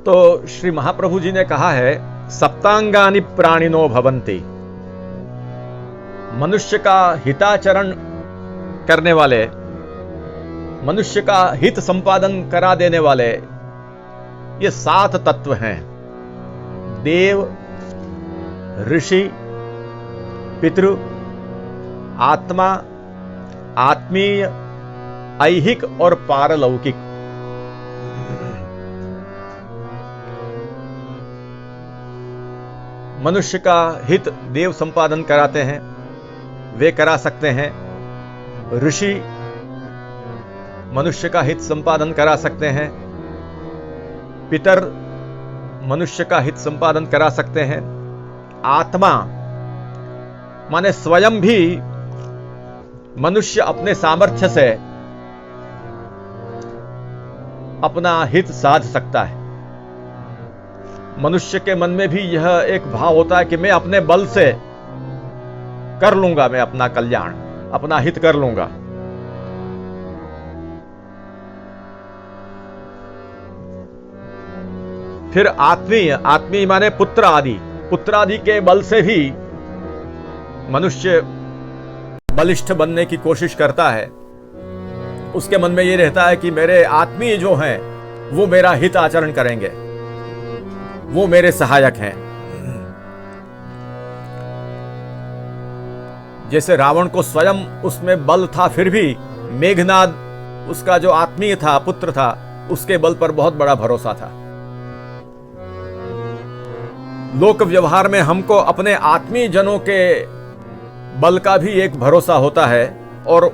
तो श्री महाप्रभु जी ने कहा है, सप्तांगानि प्राणिनो भवन्ति। मनुष्य का हिताचरण करने वाले, मनुष्य का हित संपादन करा देने वाले ये 7 तत्व हैं। देव, ऋषि, पितृ, आत्मा, आत्मीय, ऐहिक और पारलौकिक। मनुष्य का हित देव संपादन कराते हैं, वे करा सकते हैं। ऋषि मनुष्य का हित संपादन करा सकते हैं। पितर मनुष्य का हित संपादन करा सकते हैं। आत्मा माने स्वयं भी मनुष्य अपने सामर्थ्य से अपना हित साध सकता है। मनुष्य के मन में भी यह एक भाव होता है कि मैं अपने बल से कर लूंगा, मैं अपना कल्याण, अपना हित कर लूंगा। फिर आत्मीय, आत्मीय माने पुत्र आदि, पुत्र आदि के बल से भी मनुष्य बलिष्ठ बनने की कोशिश करता है। उसके मन में यह रहता है कि मेरे आत्मीय जो हैं वो मेरा हित आचरण करेंगे, वो मेरे सहायक हैं। जैसे रावण को स्वयं उसमें बल था, फिर भी मेघनाद उसका जो आत्मीय था, पुत्र था, उसके बल पर बहुत बड़ा भरोसा था। लोक व्यवहार में हमको अपने आत्मीय जनों के बल का भी एक भरोसा होता है और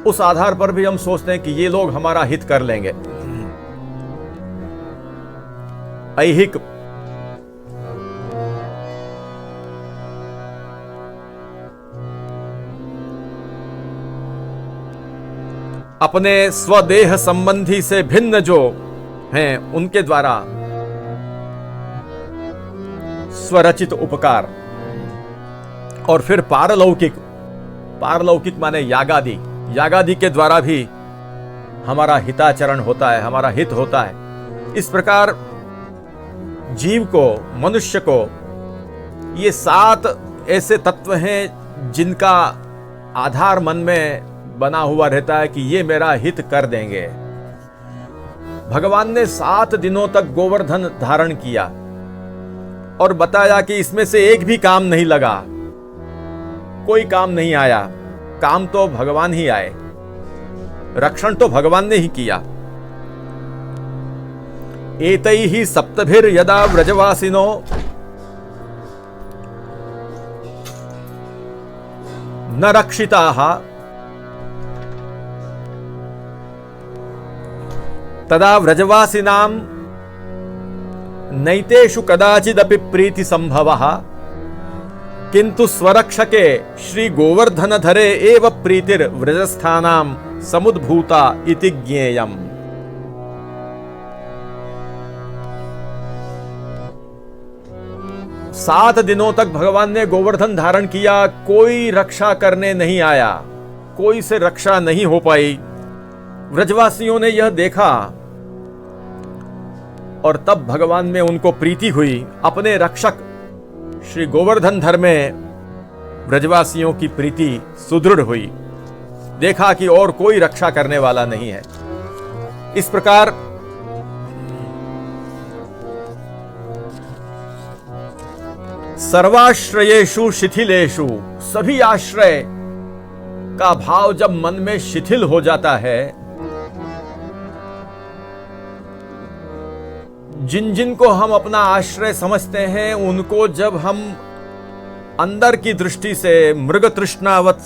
उस आधार पर भी हम सोचते हैं कि ये लोग हमारा हित कर लेंगे। ऐहिक अपने स्वदेह संबंधी से भिन्न जो हैं उनके द्वारा स्वरचित उपकार। और फिर पारलौकिक, पारलौकिक माने यागादि, यागादि के द्वारा भी हमारा हिताचरण होता है, हमारा हित होता है। इस प्रकार जीव को, मनुष्य को ये 7 ऐसे तत्व हैं जिनका आधार मन में बना हुआ रहता है कि ये मेरा हित कर देंगे। भगवान ने 7 दिनों तक गोवर्धन धारण किया और बताया कि इसमें से एक भी काम नहीं लगा, कोई काम नहीं आया। काम तो भगवान ही आए, रक्षण तो भगवान ने ही किया। एतैहि सप्तभिर यदा व्रजवासिनो न रक्षिताः तदा व्रजवासिनां नैतेषु कदाचिदपि प्रीति संभवः किंतु स्वरक्षके श्री गोवर्धनधरे एव प्रीतिर व्रजस्थानां समुद्भूता इति ज्ञेयम्। 7 दिनों तक भगवान ने गोवर्धन धारण किया, कोई रक्षा करने नहीं आया, कोई से रक्षा नहीं हो पाई। व्रजवासियों ने यह देखा और तब भगवान में उनको प्रीति हुई। अपने रक्षक श्री गोवर्धन धर में व्रजवासियों की प्रीति सुदृढ़ हुई। देखा कि और कोई रक्षा करने वाला नहीं है। इस प्रकार सर्वाश्रयेषु शिथिलेषु, सभी आश्रय का भाव जब मन में शिथिल हो जाता है, जिन जिन को हम अपना आश्रय समझते हैं उनको जब हम अंदर की दृष्टि से मृग तृष्णावत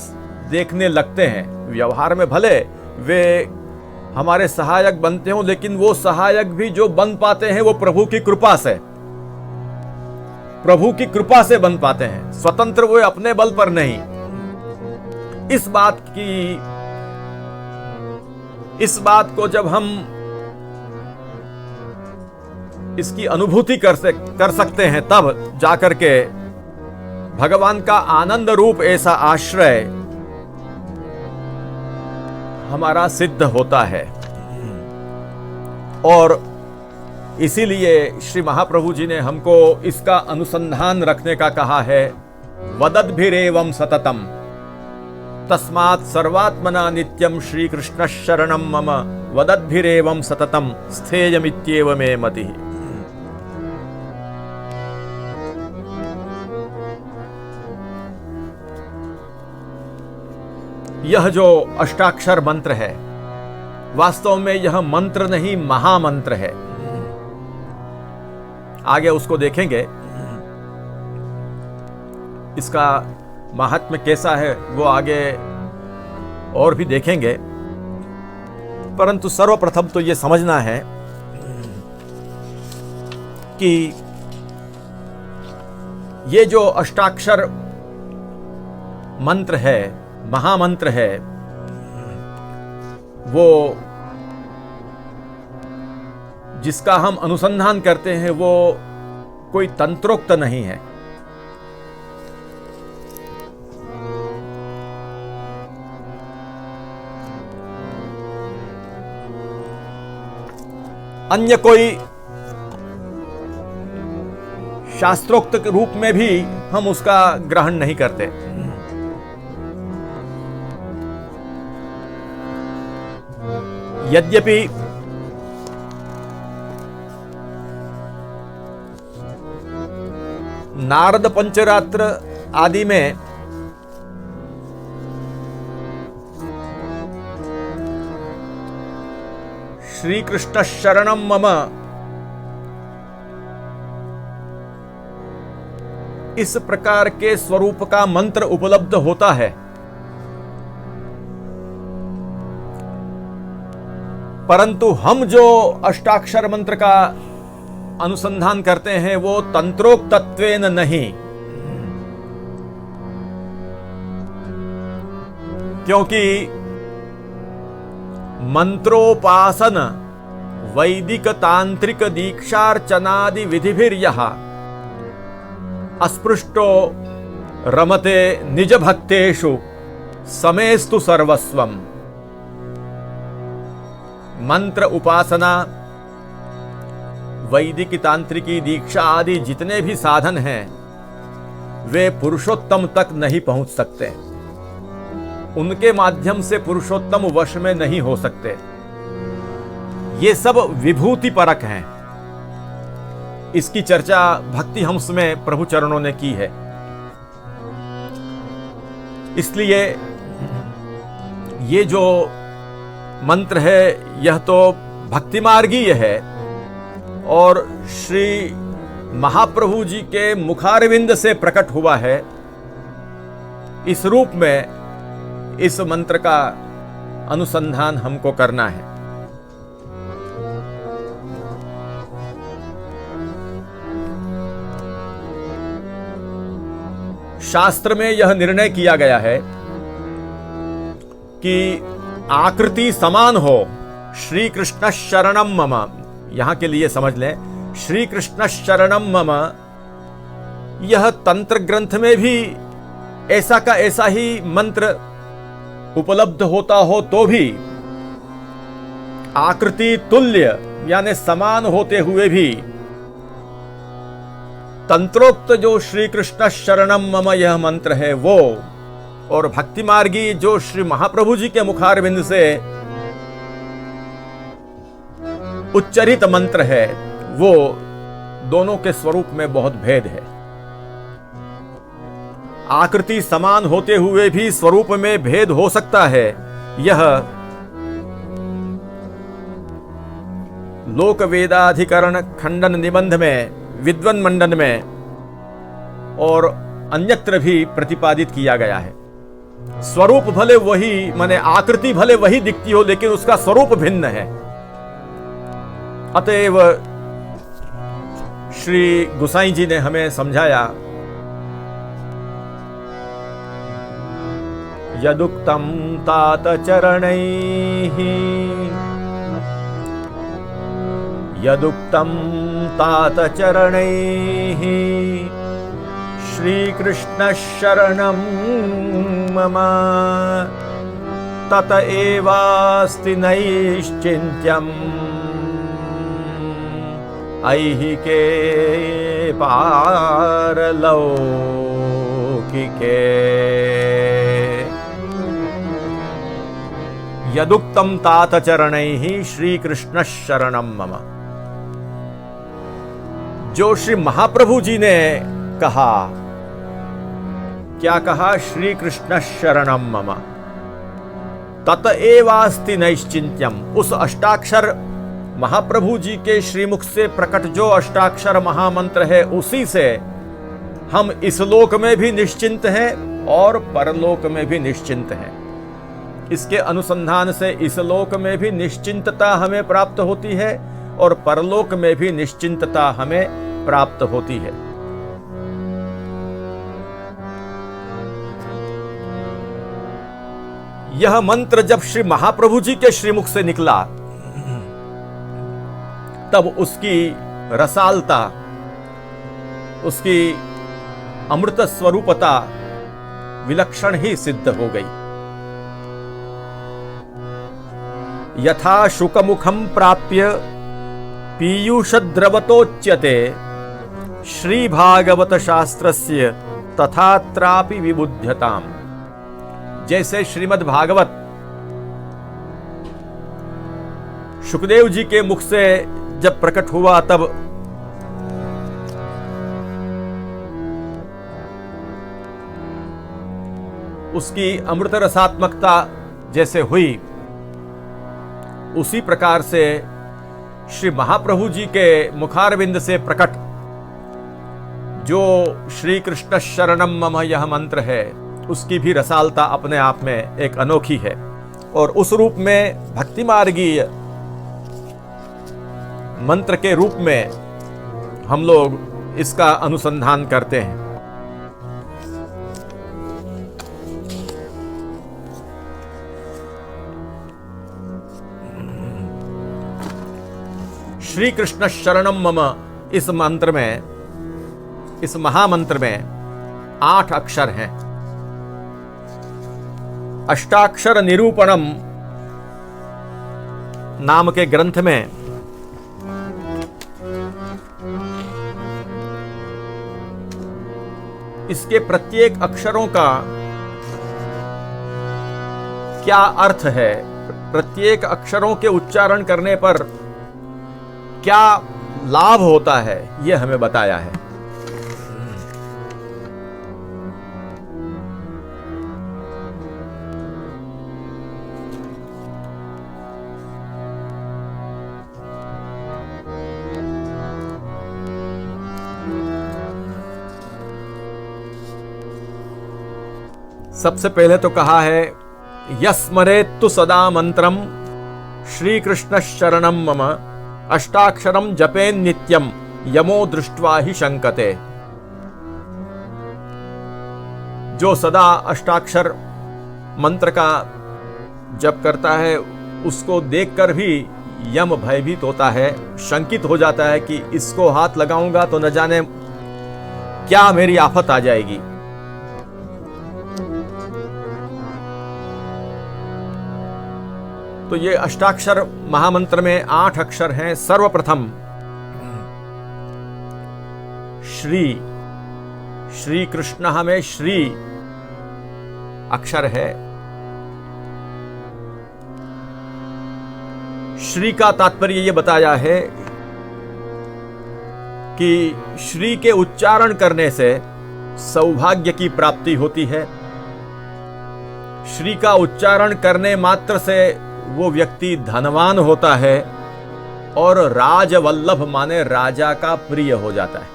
देखने लगते हैं, व्यवहार में भले वे हमारे सहायक बनते हो, लेकिन वो सहायक भी जो बन पाते हैं वो प्रभु की कृपा से, प्रभु की कृपा से बन पाते हैं, स्वतंत्र वो अपने बल पर नहीं। इस बात को जब हम इसकी अनुभूति कर सकते हैं, तब जाकर के भगवान का आनंद रूप ऐसा आश्रय हमारा सिद्ध होता है। और इसीलिए श्री महाप्रभु जी ने हमको इसका अनुसंधान रखने का कहा है। वदद्भिरेवं सततम तस्मात् सर्वात्मना नित्यं श्री कृष्ण शरणं मम वदद्भिरेवं सततम स्थेयमित्येव मे मतिः। यह जो अष्टाक्षर मंत्र है वास्तव में यह मंत्र नहीं महामंत्र है। आगे उसको देखेंगे, इसका महात्म्य कैसा है वो आगे और भी देखेंगे, परंतु सर्वप्रथम तो ये समझना है कि ये जो अष्टाक्षर मंत्र है, महामंत्र है, वो जिसका हम अनुसंधान करते हैं वो कोई तंत्रोक्त नहीं है। अन्य कोई शास्त्रोक्त के रूप में भी हम उसका ग्रहण नहीं करते। यद्यपि नारद पंचरात्र आदि में श्री कृष्ण शरणम मम इस प्रकार के स्वरूप का मंत्र उपलब्ध होता है, परंतु हम जो अष्टाक्षर मंत्र का अनुसंधान करते हैं वो तंत्रोक्तत्वेन नहीं, क्योंकि मंत्रोपासन वैदिक तांत्रिक दीक्षार्चनादि विधिभिर्यः अस्पृष्टो रमते निज भक्तेषु समेस्तु सर्वस्वम्। मंत्र उपासना वैदिक तांत्रिकी दीक्षा आदि जितने भी साधन हैं वे पुरुषोत्तम तक नहीं पहुंच सकते, उनके माध्यम से पुरुषोत्तम वश में नहीं हो सकते। ये सब विभूति परक हैं। इसकी चर्चा भक्ति हंस में प्रभु चरणों ने की है। इसलिए ये जो मंत्र है यह तो भक्ति मार्गीय है और श्री महाप्रभु जी के मुखारविंद से प्रकट हुआ है। इस रूप में इस मंत्र का अनुसंधान हमको करना है। शास्त्र में यह निर्णय किया गया है कि आकृति समान हो। श्री कृष्ण शरणम मम, यहां के लिए समझ लें, श्री कृष्ण शरणम मम यह तंत्र ग्रंथ में भी ऐसा का ऐसा ही मंत्र उपलब्ध होता हो तो भी आकृति तुल्य यानी समान होते हुए भी तंत्रोक्त जो श्री कृष्ण शरणम मम यह मंत्र है वो और भक्ति मार्गी जो श्री महाप्रभु जी के मुखारविंद से उच्चरित मंत्र है वो दोनों के स्वरूप में बहुत भेद है। आकृति समान होते हुए भी स्वरूप में भेद हो सकता है। यह लोक वेदाधिकरण खंडन निबंध में, विद्वन मंडन में और अन्यत्र भी प्रतिपादित किया गया है। स्वरूप भले वही, माने आकृति भले वही दिखती हो लेकिन उसका स्वरूप भिन्न है। अतएव श्री गुसाई जी ने हमें समझाया, यदुक्तम तात चरणैः, यदुक्तम तात चरणैः श्री कृष्ण शरणं मम तत एवास्ति नैश्चिन्त्यम् ऐहिके पारलौकिके यदुक्तम तात चरणैः श्रीकृष्ण शरणम मम। जो श्री महाप्रभु जी ने कहा, क्या कहा? श्री कृष्ण शरणम मम तत एवास्ति नैश्चिंत्यम। उस अष्टाक्षर महाप्रभु जी के श्रीमुख से प्रकट जो अष्टाक्षर महामंत्र है, उसी से हम इस लोक में भी निश्चिंत हैं और परलोक में भी निश्चिंत हैं। इसके अनुसंधान से इस लोक में भी निश्चिंतता हमें प्राप्त होती है और परलोक में भी निश्चिंतता हमें प्राप्त होती है। यह मंत्र जब श्री महाप्रभु जी के श्रीमुख से निकला, तब उसकी रसालता, उसकी अमृत स्वरूपता विलक्षण ही सिद्ध हो गई। यथा शुकमुखम प्राप्य पीयूषद्रवतोच्यते श्री भागवत शास्त्रस्य तथात्रापि विबुध्यताम। जैसे श्रीमद् भागवत शुकदेव जी के मुख से जब प्रकट हुआ, तब उसकी अमृत रसात्मकता जैसे हुई, उसी प्रकार से श्री महाप्रभु जी के मुखारविंद से प्रकट जो श्री कृष्ण शरणम मम यह मंत्र है, उसकी भी रसालता अपने आप में एक अनोखी है। और उस रूप में भक्ति मार्गीय मंत्र के रूप में हम लोग इसका अनुसंधान करते हैं। श्री कृष्ण शरणम मम इस मंत्र में, इस महामंत्र में 8 अक्षर हैं। अष्टाक्षर निरूपणम नाम के ग्रंथ में इसके प्रत्येक अक्षरों का क्या अर्थ है, प्रत्येक अक्षरों के उच्चारण करने पर क्या लाभ होता है, यह हमें बताया है। सबसे पहले तो कहा है यस्मरेत्तु सदा मंत्रम श्री कृष्ण शरणम मम अष्टाक्षरम जपेन नित्यम यमो दृष्ट्वा ही शंकते। जो सदा अष्टाक्षर मंत्र का जप करता है, उसको देखकर भी यम भयभीत होता है, शंकित हो जाता है कि इसको हाथ लगाऊंगा तो न जाने क्या मेरी आफत आ जाएगी। तो ये अष्टाक्षर महामंत्र में 8 अक्षर हैं। सर्वप्रथम श्री, श्री कृष्ण में श्री अक्षर है। श्री का तात्पर्य ये बताया है कि श्री के उच्चारण करने से सौभाग्य की प्राप्ति होती है। श्री का उच्चारण करने मात्र से वो व्यक्ति धनवान होता है और राजवल्लभ माने राजा का प्रिय हो जाता है।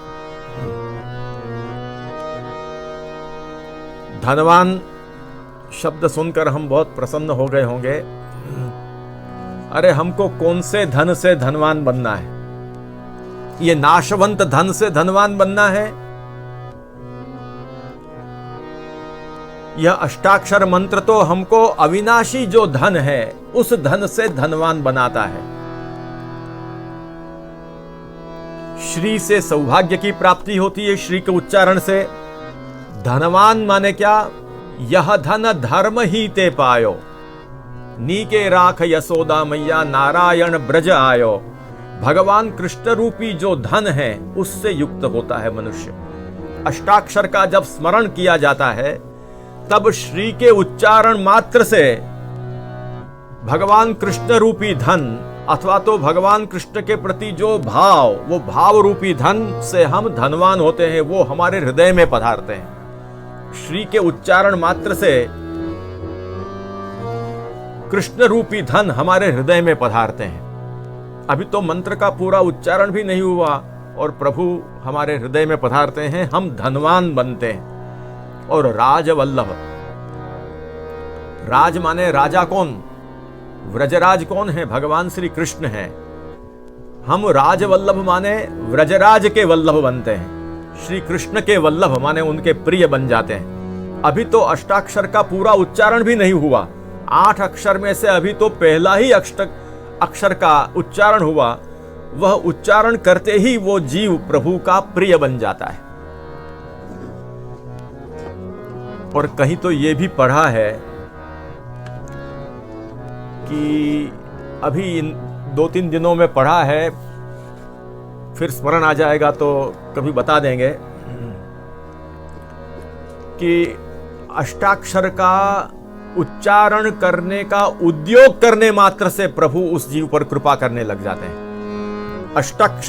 धनवान शब्द सुनकर हम बहुत प्रसन्न हो गए होंगे। अरे हमको कौन से धन से धनवान बनना है? ये नाशवंत धन से धनवान बनना है? यह अष्टाक्षर मंत्र तो हमको अविनाशी जो धन है उस धन से धनवान बनाता है। श्री से सौभाग्य की प्राप्ति होती है, श्री के उच्चारण से। धनवान माने क्या? यह धन धर्म ही ते पायो, नीके राख यशोदा मैया नारायण ब्रज आयो, भगवान कृष्ण रूपी जो धन है उससे युक्त होता है मनुष्य। अष्टाक्षर का जब स्मरण किया जाता है तब श्री के उच्चारण मात्र से भगवान कृष्ण रूपी धन अथवा तो भगवान कृष्ण के प्रति जो भाव, वो भाव रूपी धन से हम धनवान होते हैं, वो हमारे हृदय में पधारते हैं। श्री के उच्चारण मात्र से कृष्ण रूपी धन हमारे हृदय में पधारते हैं। अभी तो मंत्र का पूरा उच्चारण भी नहीं हुआ और प्रभु हमारे हृदय में पधारते हैं, हम धनवान बनते हैं। और राजवल्लभ, राज माने राजा कौन? व्रजराज कौन है? भगवान श्री कृष्ण हैं। हम राजवल्लभ माने व्रजराज के वल्लभ बनते हैं, श्री कृष्ण के वल्लभ माने उनके प्रिय बन जाते हैं। अभी तो अष्टाक्षर का पूरा उच्चारण भी नहीं हुआ, 8 अक्षर में से अभी तो पहला ही अक्षर का उच्चारण हुआ। वह उच्चारण करते ही वो जीव प्रभु का प्रिय बन जाता है। और कहीं तो ये भी पढ़ा है कि अभी इन 2-3 दिनों में पढ़ा है, फिर स्मरण आ जाएगा तो कभी बता देंगे, कि अष्टाक्षर का उच्चारण करने का उद्योग करने मात्र से प्रभु उस जीव पर कृपा करने लग जाते हैं।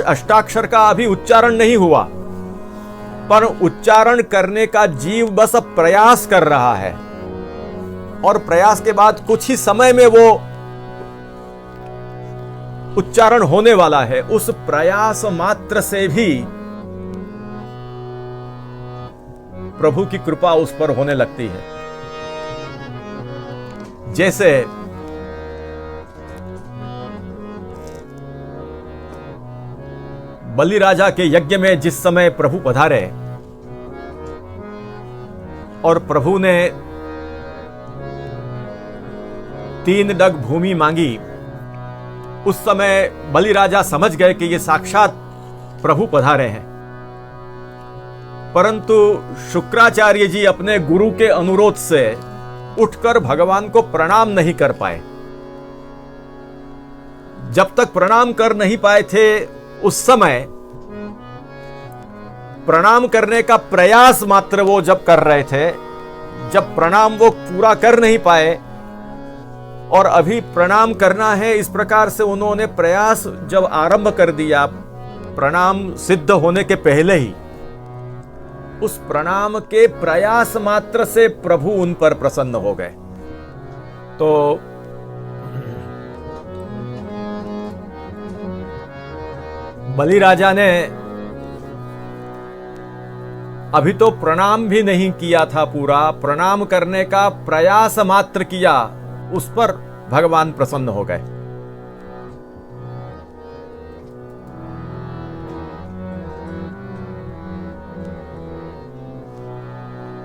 अष्टाक्षर का अभी उच्चारण नहीं हुआ, पर उच्चारण करने का जीव बस अब प्रयास कर रहा है और प्रयास के बाद कुछ ही समय में वो उच्चारण होने वाला है। उस प्रयास मात्र से भी प्रभु की कृपा उस पर होने लगती है। जैसे बलि राजा के यज्ञ में जिस समय प्रभु पधारे और प्रभु ने 3 डग भूमि मांगी, उस समय बलि राजा समझ गए कि ये साक्षात प्रभु पधारे हैं। परंतु शुक्राचार्य जी अपने गुरु के अनुरोध से उठकर भगवान को प्रणाम नहीं कर पाए। जब तक प्रणाम कर नहीं पाए थे, उस समय प्रणाम करने का प्रयास मात्र वो जब कर रहे थे, जब प्रणाम वो पूरा कर नहीं पाए और अभी प्रणाम करना है, इस प्रकार से उन्होंने प्रयास जब आरंभ कर दिया, प्रणाम सिद्ध होने के पहले ही, उस प्रणाम के प्रयास मात्र से प्रभु उन पर प्रसन्न हो गए। तो बलि राजा ने अभी तो प्रणाम भी नहीं किया था, पूरा प्रणाम करने का प्रयास मात्र किया, उस पर भगवान प्रसन्न हो गए।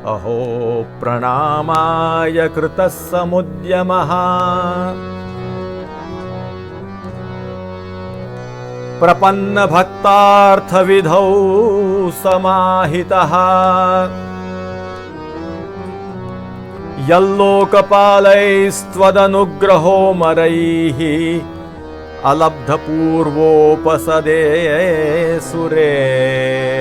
अहो प्रणामाय कृतः समुद्यमः प्रपन्न भक्तार्थ विधौ समाहितः यल्लोकपालैस्त्वदनुग्रहो मरैः अलब्ध पूर्वोपसदे सुरेर्पितः।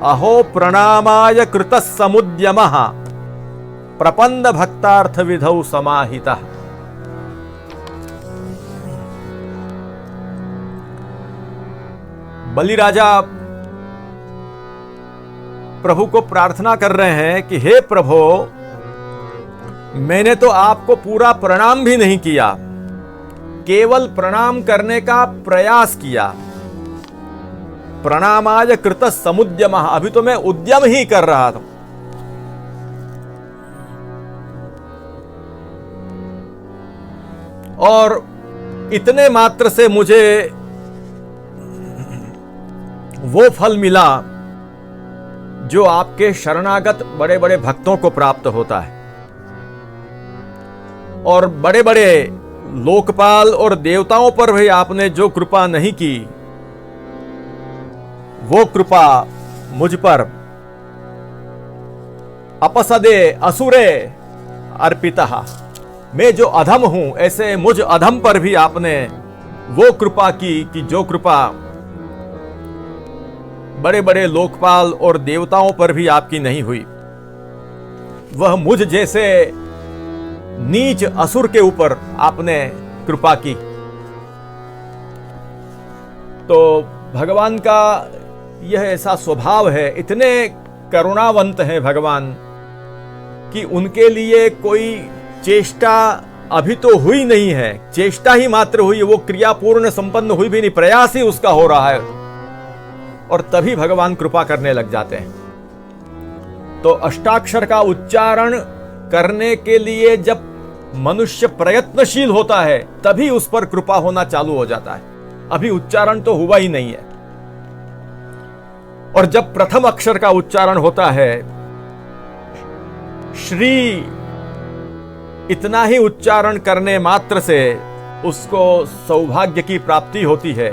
अहो प्रणामाय कृतः समुद्यमः प्रपन्न भक्तार्थ विधौ समाहितः। बलि राजा प्रभु को प्रार्थना कर रहे हैं कि हे प्रभु, मैंने तो आपको पूरा प्रणाम भी नहीं किया, केवल प्रणाम करने का प्रयास किया। प्रणामाय कृतः समुद्यमः, अभी तो मैं उद्यम ही कर रहा था। और इतने मात्र से मुझे वो फल मिला जो आपके शरणागत बड़े बड़े भक्तों को प्राप्त होता है। और बड़े बड़े लोकपाल और देवताओं पर भी आपने जो कृपा नहीं की, वो कृपा मुझ पर अपसदे असुरे अर्पितः, मैं जो अधम हूं, ऐसे मुझ अधम पर भी आपने वो कृपा की कि जो कृपा बड़े बड़े लोकपाल और देवताओं पर भी आपकी नहीं हुई। वह मुझ जैसे नीच असुर के ऊपर आपने कृपा की। तो भगवान का यह ऐसा स्वभाव है, इतने करुणावंत हैं भगवान कि उनके लिए कोई चेष्टा अभी तो हुई नहीं है, चेष्टा ही मात्र हुई, वो क्रिया पूर्ण संपन्न हुई भी नहीं, प्रयास ही उसका हो रहा है, और तभी भगवान कृपा करने लग जाते हैं। तो अष्टाक्षर का उच्चारण करने के लिए जब मनुष्य प्रयत्नशील होता है तभी उस पर कृपा होना चालू हो जाता है, अभी उच्चारण तो हुआ ही नहीं है। और जब प्रथम अक्षर का उच्चारण होता है, श्री इतना ही उच्चारण करने मात्र से उसको सौभाग्य की प्राप्ति होती है।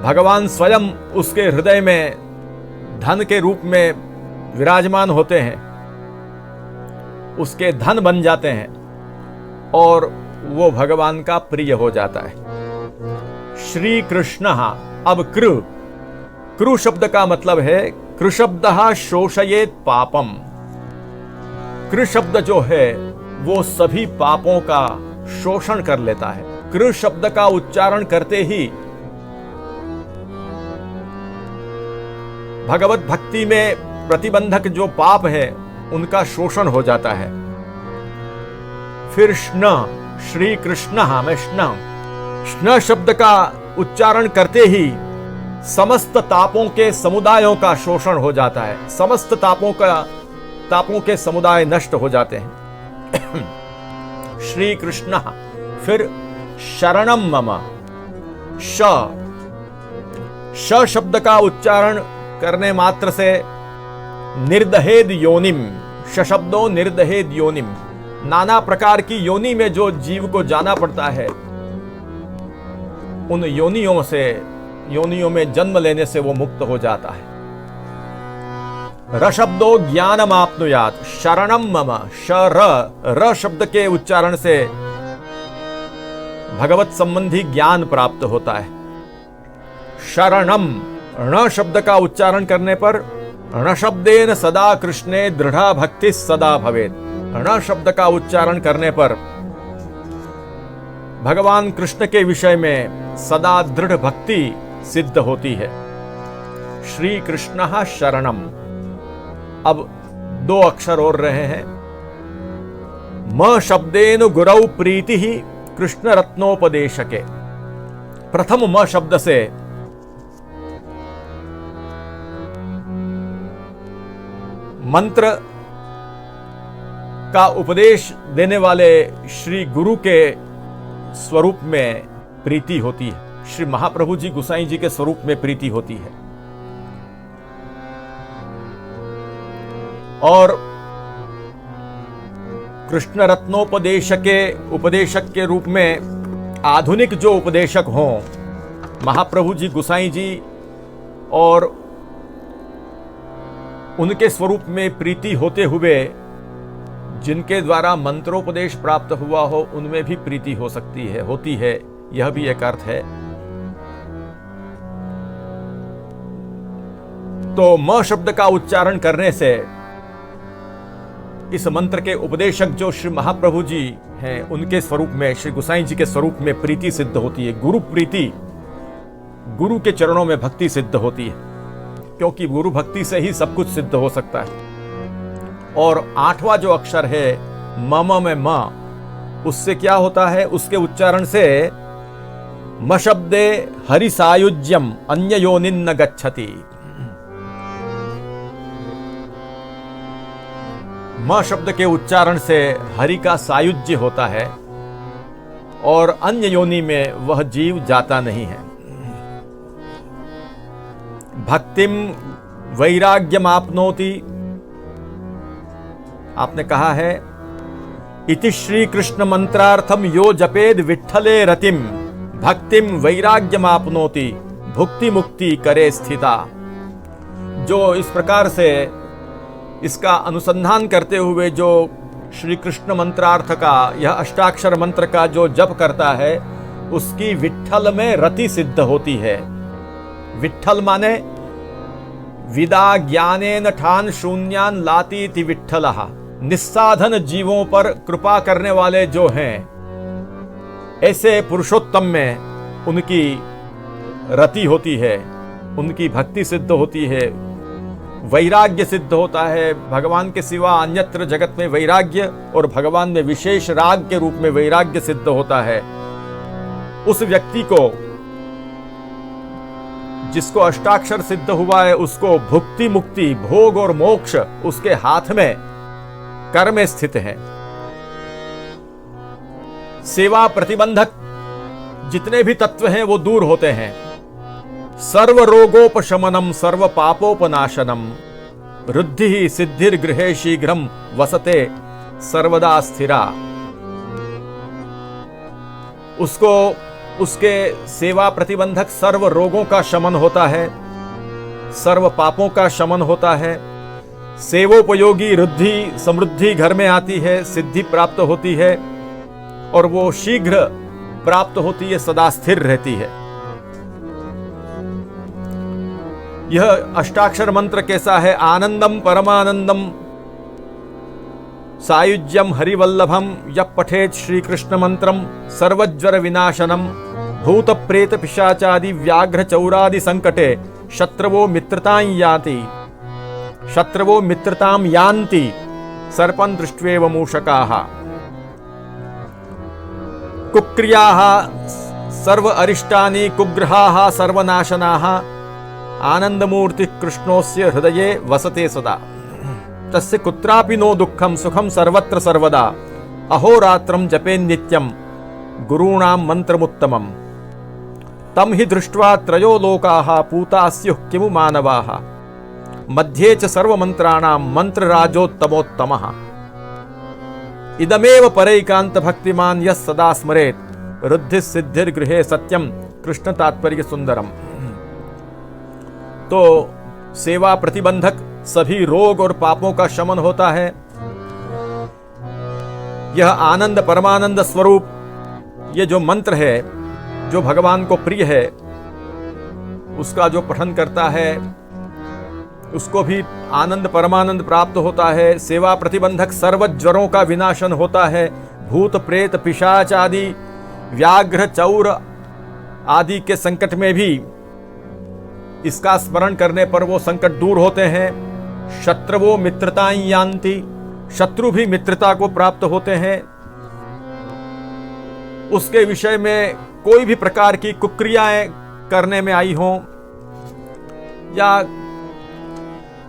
भगवान स्वयं उसके हृदय में धन के रूप में विराजमान होते हैं, उसके धन बन जाते हैं और वो भगवान का प्रिय हो जाता है। श्री कृष्ण। अब कृ शब्द का मतलब है कृ शब्द शोषयेत पापम। कृ शब्द जो है वो सभी पापों का शोषण कर लेता है। कृ शब्द का उच्चारण करते ही भगवत भक्ति में प्रतिबंधक जो पाप है उनका शोषण हो जाता है। फिर श्न, श्री कृष्ण में श्न शब्द का उच्चारण करते ही समस्त तापों के समुदायों का शोषण हो जाता है, समस्त तापों के समुदाय नष्ट हो जाते हैं। श्री कृष्ण। फिर शरणम मम, श शब्द का उच्चारण करने मात्र से निर्दहेद योनिम, शब्दों निर्दहेद योनिम, नाना प्रकार की योनि में जो जीव को जाना पड़ता है, उन योनियों में जन्म लेने से वो मुक्त हो जाता है। र शब्दो ज्ञानम आपनुयात, शरणम मम, र शब्द के उच्चारण से भगवत संबंधी ज्ञान प्राप्त होता है। शरणम, ण शब्द का उच्चारण करने पर ण शब्देन सदा कृष्णे दृढ़ा भक्ति सदा भवेत्। ण शब्द का उच्चारण करने पर भगवान कृष्ण के विषय में सदा दृढ़ भक्ति सिद्ध होती है। श्री कृष्ण शरणम। अब 2 अक्षर और रहे हैं। म शब्देन गुरौ प्रीति ही कृष्ण रत्नोपदेशके। प्रथम म शब्द से मंत्र का उपदेश देने वाले श्री गुरु के स्वरूप में प्रीति होती है, श्री महाप्रभु जी गोसाई जी के स्वरूप में प्रीति होती है। और कृष्ण रत्नोपदेशक के रूप में आधुनिक जो उपदेशक हों, महाप्रभु जी गोसाई जी, और उनके स्वरूप में प्रीति होते हुए जिनके द्वारा मंत्रोपदेश प्राप्त हुआ हो, उनमें भी प्रीति हो सकती है, होती है, यह भी एक अर्थ है। तो म शब्द का उच्चारण करने से इस मंत्र के उपदेशक जो श्री महाप्रभु जी हैं, उनके स्वरूप में, श्री गोसाई जी के स्वरूप में प्रीति सिद्ध होती है। गुरु प्रीति, गुरु के चरणों में भक्ति सिद्ध होती है, क्योंकि गुरु भक्ति से ही सब कुछ सिद्ध हो सकता है। और 8वां जो अक्षर है मम में म, उससे क्या होता है? उसके उच्चारण से म शब्दे हरि सायुज्यम अन्य योनिन्न गच्छति। म शब्द के उच्चारण से हरि का सायुज्य होता है और अन्य योनि में वह जीव जाता नहीं है। भक्तिम वैराग्यम आपनोति, आपने कहा है इति श्री कृष्ण मंत्रार्थम यो जपेद विठ्ठले रतिम भक्तिम वैराग्यम आपनोति भुक्ति मुक्ति करे स्थिता। जो इस प्रकार से इसका अनुसंधान करते हुए जो श्री कृष्ण मंत्रार्थ का, यह अष्टाक्षर मंत्र का जो जप करता है उसकी विट्ठल में रति सिद्ध होती है। विट्ठल माने विदा ज्ञानेन ठान शून्यान लातीति विट्ठलः। निस्साधन जीवों पर कृपा करने वाले जो हैं, ऐसे पुरुषोत्तम में उनकी रति होती है, उनकी भक्ति सिद्ध होती है, वैराग्य सिद्ध होता है। भगवान के सिवा अन्यत्र जगत में वैराग्य और भगवान में विशेष राग के रूप में वैराग्य सिद्ध होता है। उस व्यक्ति को, जिसको अष्टाक्षर सिद्ध हुआ है, उसको भुक्ति मुक्ति, भोग और मोक्ष उसके हाथ में कर में स्थित है। सेवा प्रतिबंधक जितने भी तत्व हैं वो दूर होते हैं। सर्व रोगोपशमनम सर्व पापोपनाशनम वृद्धि सिद्धिर्गृहे शीघ्रम वसते सर्वदा स्थिरा। उसको उसके सेवा प्रतिबंधक सर्व रोगों का शमन होता है, सर्व पापों का शमन होता है, सेवोपयोगी रिद्धि समृद्धि घर में आती है, सिद्धि प्राप्त होती है और वो शीघ्र प्राप्त होती है, सदा स्थिर रहती है। यह अष्टाक्षर मंत्र कैसा है? आनंदम परमानंदम सायुज्यम हरिवल्लभम यः पठेत श्री कृष्ण मंत्रम सर्वज्वर विनाशनम भूत प्रेत पिशाचादि व्याघ्र चौरादि संकटे शत्रवो मित्रतां यान्ति सर्पं दृष्ट्वेव मूषकाः। कुक्रियाः सर्व अरिष्टानि कुग्रहाः सर्वनाशनाः आनंदमूर्ति कृष्णोस्य हृदये वसते सदा। तस्य कुत्रापि नो दुःखं सुखं सर्वत्र सर्वदा अहोरात्रं जपे नित्यं गुरूणां मंत्रमुत्तमम्। तं हि दृष्ट्वा त्रयो लोकाः पूता स्युः किमु मानवाः मध्ये च सर्वमन्त्राणां मंत्रराजोत्तमोत्तमः। इदमेव परैकान्त भक्तिमान् यः सदा स्मरेत् रुद्धिः सिद्धिर्गृहे सत्यं कृष्ण तात्पर्य सुंदरम। तो सेवा प्रतिबंधक सभी रोग और पापों का शमन होता है। यह आनंद परमानंद स्वरूप, ये जो मंत्र है, जो भगवान को प्रिय है, उसका जो पठन करता है उसको भी आनंद परमानंद प्राप्त होता है। सेवा प्रतिबंधक सर्व ज्वरों का विनाशन होता है। भूत प्रेत पिशाच आदि व्याघ्र चौर आदि के संकट में भी इसका स्मरण करने पर वो संकट दूर होते हैं। शत्रवो मित्रतां यान्ति, शत्रु भी मित्रता को प्राप्त होते हैं। उसके विषय में कोई भी प्रकार की कुक्रियाएं करने में आई हों या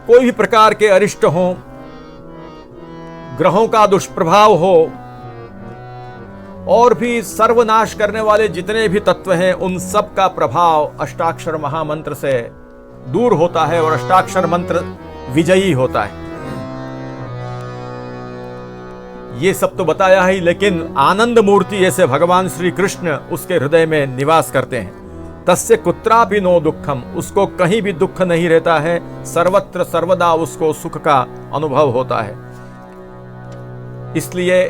कोई भी प्रकार के अरिष्ट हों, ग्रहों का दुष्प्रभाव हो और भी सर्वनाश करने वाले जितने भी तत्व हैं, उन सब का प्रभाव अष्टाक्षर महामंत्र से दूर होता है और अष्टाक्षर मंत्र विजयी होता है। ये सब तो बताया ही, लेकिन आनंद मूर्ति ऐसे भगवान श्री कृष्ण उसके हृदय में निवास करते हैं। तस्य कुत्रापि नो दुःखम, उसको कहीं भी दुख नहीं रहता है। सर्वत्र सर्वदा उसको सुख का अनुभव होता है। इसलिए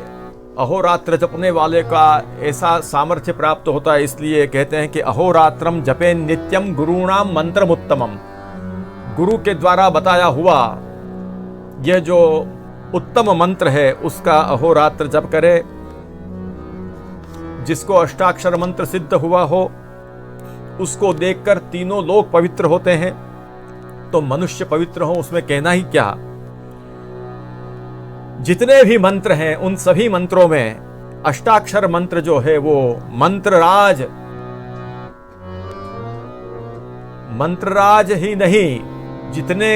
अहोरात्र जपने वाले का ऐसा सामर्थ्य प्राप्त होता है। इसलिए कहते हैं कि अहोरात्रम जपे नित्यम गुरूणाम मंत्रमुत्तमम। गुरु के द्वारा बताया हुआ यह जो उत्तम मंत्र है उसका अहोरात्र जप करे। जिसको अष्टाक्षर मंत्र सिद्ध हुआ हो उसको देखकर तीनों लोग पवित्र होते हैं, तो मनुष्य पवित्र हो उसमें कहना ही क्या। जितने भी मंत्र हैं उन सभी मंत्रों में अष्टाक्षर मंत्र जो है वो मंत्रराज ही नहीं, जितने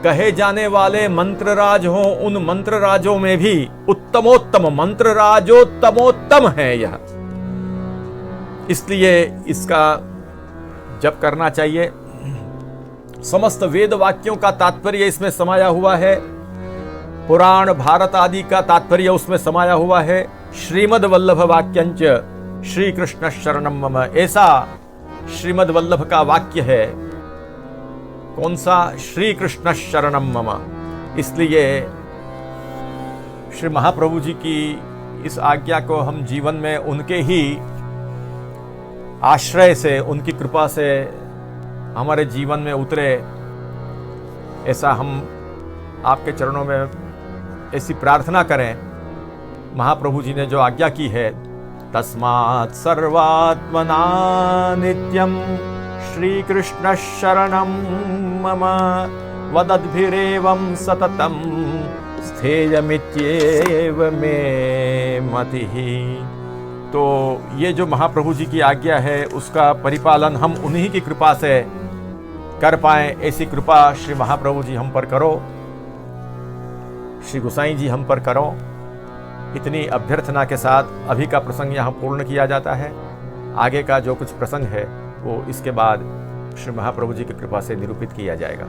कहे जाने वाले मंत्रराज हों उन मंत्रराजों में भी उत्तमोत्तम मंत्रराजोत्तमोत्तम है यह। इसलिए इसका जप करना चाहिए। समस्त वेद वाक्यों का तात्पर्य इसमें समाया हुआ है। पुराण भारत आदि का तात्पर्य उसमें समाया हुआ है। श्रीमद् वल्लभ वाक्यंच श्री कृष्ण शरणम मम, ऐसा श्रीमद् वल्लभ का वाक्य है। कौन सा? श्री कृष्ण शरणम मम। इसलिए श्री महाप्रभु जी की इस आज्ञा को हम जीवन में उनके ही आश्रय से, उनकी कृपा से हमारे जीवन में उतरे, ऐसा हम आपके चरणों में ऐसी प्रार्थना करें। महाप्रभु जी ने जो आज्ञा की है, तस्मात् सर्वात्मना नित्यं श्री कृष्ण शरणं मम वदद्भिरेवं सततं स्थेयमित्येव मे मतिः। तो ये जो महाप्रभु जी की आज्ञा है, उसका परिपालन हम उन्हीं की कृपा से कर पाएं, ऐसी कृपा श्री महाप्रभु जी हम पर करो, श्री गोसाई जी हम पर करो। इतनी अभ्यर्थना के साथ अभी का प्रसंग यहाँ पूर्ण किया जाता है। आगे का जो कुछ प्रसंग है वो इसके बाद श्री महाप्रभु जी की कृपा से निरूपित किया जाएगा।